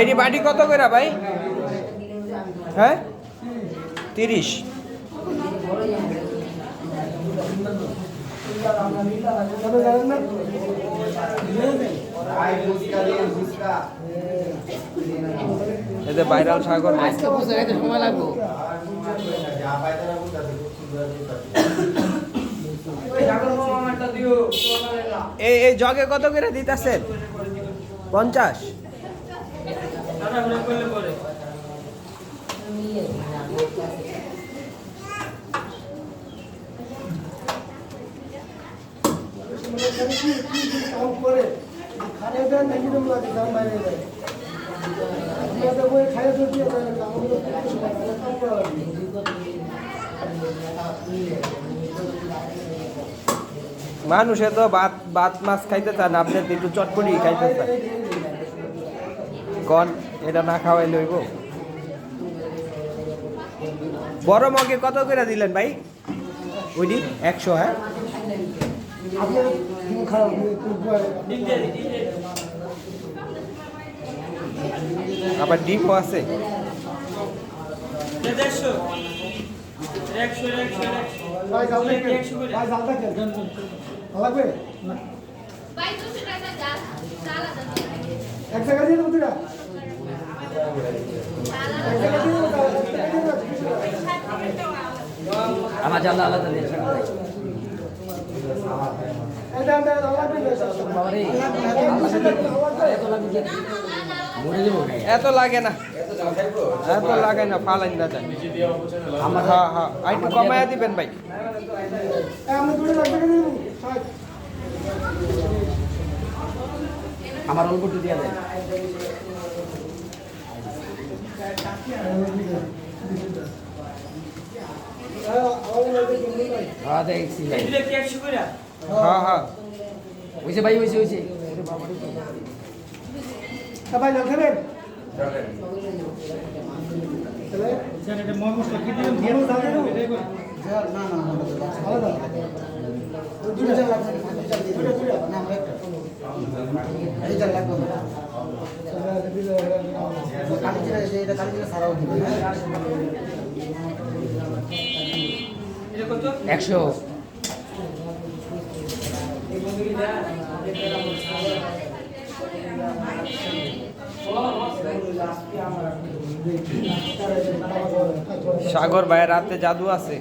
এটি বাটি কত করে ভাই? হ্যাঁ 30। এতে ভাইরাল সাগর সময় লাগবে। এই জগে কত করে দিতেছেন? 50। মানুষে তো ভাত মাছ খাইতে চান, আপনি একটু চটপটি খাইতে চান। কন এটা না খাওয়াই লইব। বড় মগে কত করে দিলেন ভাই? ওইটি 100। হ্যাঁ আবার ডিমও আছে। আমার জানলা আলাদা এত লাগে না, এত লাগে না, ফালাইন না যায়। হ্যাঁ হ্যাঁ একটু কমায়া দিবেন ভাই। আমার অল্প একটু দিয়ে দেয়। হ্যাঁ দেখছি ভাই। হ্যাঁ হ্যাঁ হয়েছে ভাই, হয়েছে হয়েছে। ভাই না খেলেন একশো। সাগর ভাই রাতে জাদু আছে।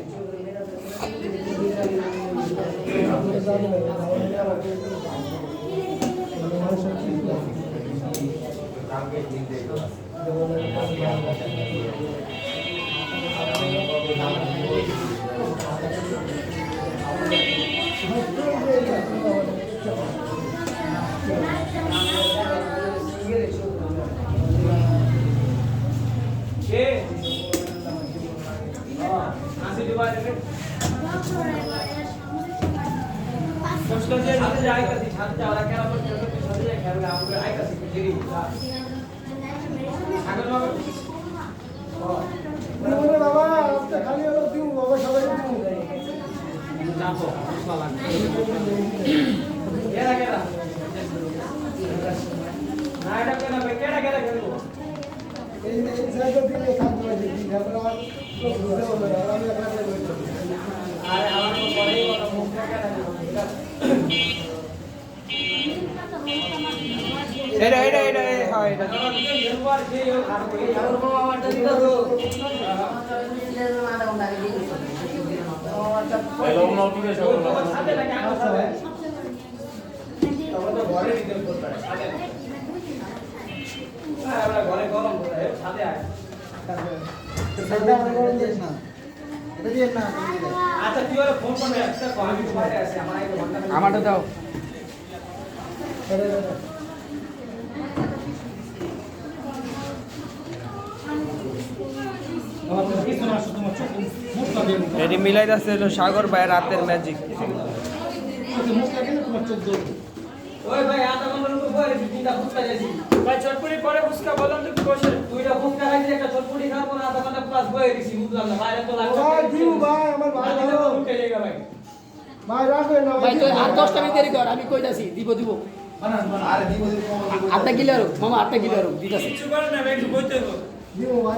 আমারটা দাও। এটি মিলাই যাচ্ছে হলো সাগর ভাই রাতের ম্যাজিক। ওই ভাই আধা ঘন্টার উপর পরে তিনটা ফুচকা খাইছি ভাই চটপটি পরে ফুচকা বললাম তো বসে দুইটা ফুচকা খাইছি একটা চটপটি খাবো না আধা ঘন্টা প্লাস বয়ে দিছি বুঝলাম না বাইরে তো লাগবে ভাই দিও ভাই আমার ভাই ভালো উঠে যাবে ভাই ভাই রাখবেন না ভাই তুই আর 10টা মিনিট দেরি কর আমি কইতাছি দিব আরে দিব আটটা কিলো আর মামা 8টা কিলো আর দিতাছি কিছু করে না ভাই একটু বইতে হবে দিও ভাই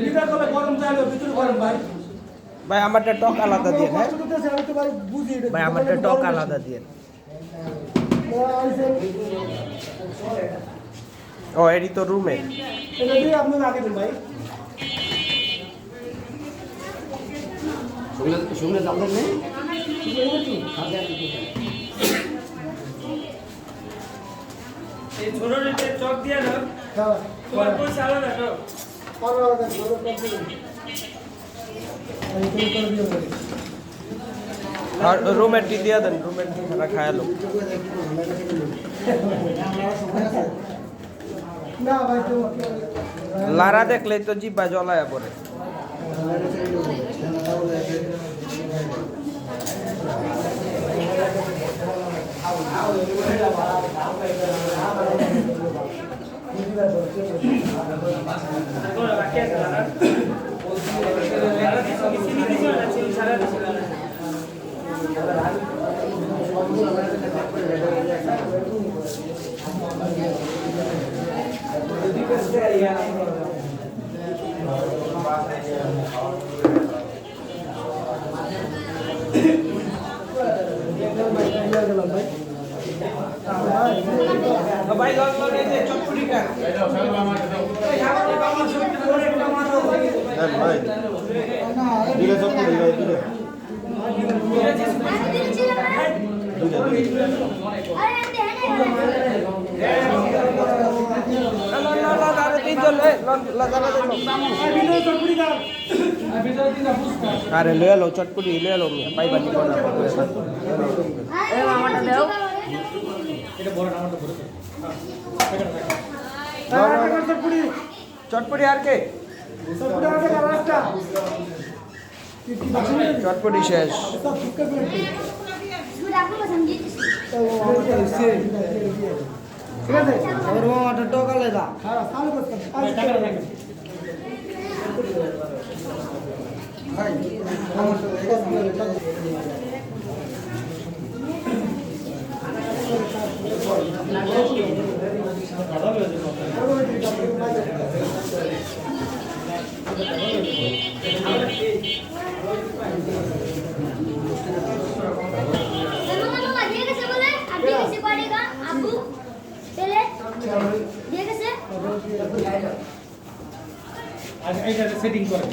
লিটার করে গরম চাইলো ভিতরে গরম ভাই ভাই আমারটা টক আলাদা দিয়ে হ্যাঁ আমি তো ভাই বুঝি এটা ভাই আমারটা টক আলাদা দিয়ে। ও এটি তো রুমে। এটা দিয়ে আপনি আগে দিন ভাই শুনে দাম দেন নেই এই ছোট রেটে চক দিয়া দাও হ্যাঁ তোমার পয়সা আলাদা তো পরো দেন পরো দিন এই তো করে দিও আর রুমের টি দিয়ে দেন, রুমের টি খানা খায়ালো। না ভাই তো লারা দেখলেই তো জিব্বা জ্বলায়া পড়ে। বাকি আছে না সারা দিছি ভাই লগ লগে যে চটপটি কাট ভাই দিলে সব করে ভাই দিলে আরে লয়ে লো চটপটি লয়ে লো পাইবা দিব না। চটপটি আর কে চটপটি শেষ। ঠিক আছে ওর মামাটা টোকালে দা খারাপ চালু করতে ভাই আজ এইটা সেটিং করে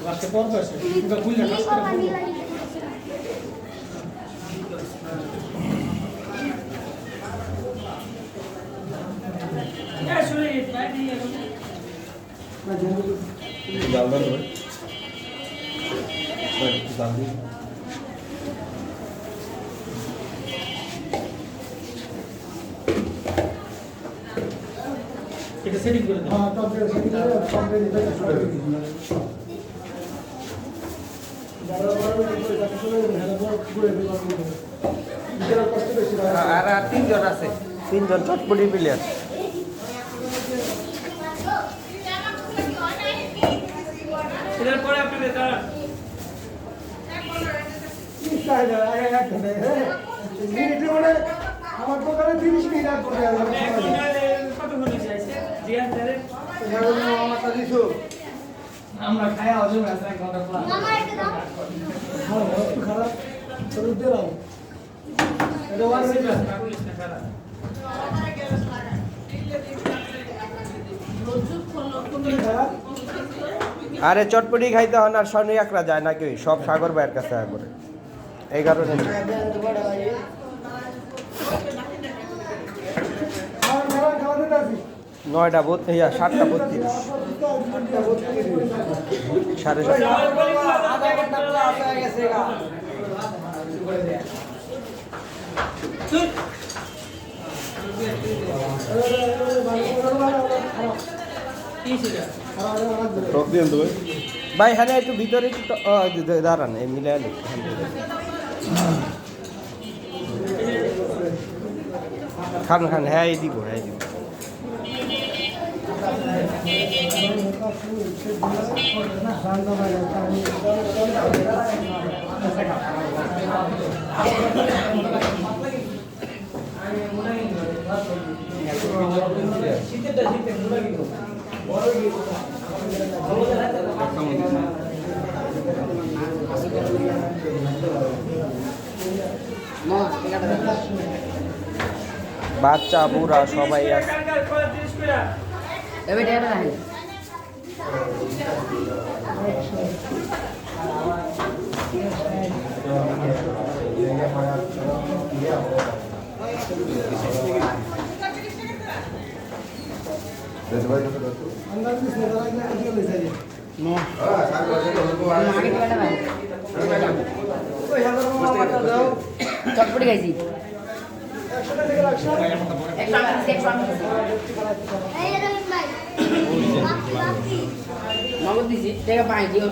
লাস্টে পড়বে সে পুরো খুলে কাজ করে শুনে ভাই দিয়ে জাল দাও ভাই ভাই জাল দিই এটা সেটিং করে দাও হ্যাঁ টপ দিয়ে সেটি করে টপ দিয়ে দিতে আর তিনজন আছে, তিনজন চটপটি প্লেয়ার। এটার পরে আপনি দাঁড়ান আমার দোকানে 30 মিনিট আগ করে কত ঘন্টা চাইছে জিয়া স্যার আমারটা দিছো আমরা খায়া হজম আছে 1 ঘন্টা প্লাস হ্যাঁ একটু খারাপ চলো দিয়ে দাও এটা ওয়ান খারাপ আরে চটপটি খাইতে হন আর শনি একরা যায় না কেউ, সব সাগর ভাইয়ের কাছে করে, এই কারণে। খাওয়া দিতে আসি 9টা 7টা 32 7:30 আধা ঘন্টা ক্লাস হয়ে গেছে গা টক দিয়ে তো ভাই ভাই হ্যাঁ একটু ভিতরে একটু দাঁড়ান এই মিলে খান খান হ্যাঁ এই দিব হ্যাঁ এই দিব বাচ্চা বুড়া সবাই আছে এবার এটা রাখেন দেখ ভাই কত अंदर में से जरा के आगे ले जाइए আগে দিবেন না ওই হাজার মামাটা দাও চটপটি খাইছি নগদ দিছি টাকা পাই দিও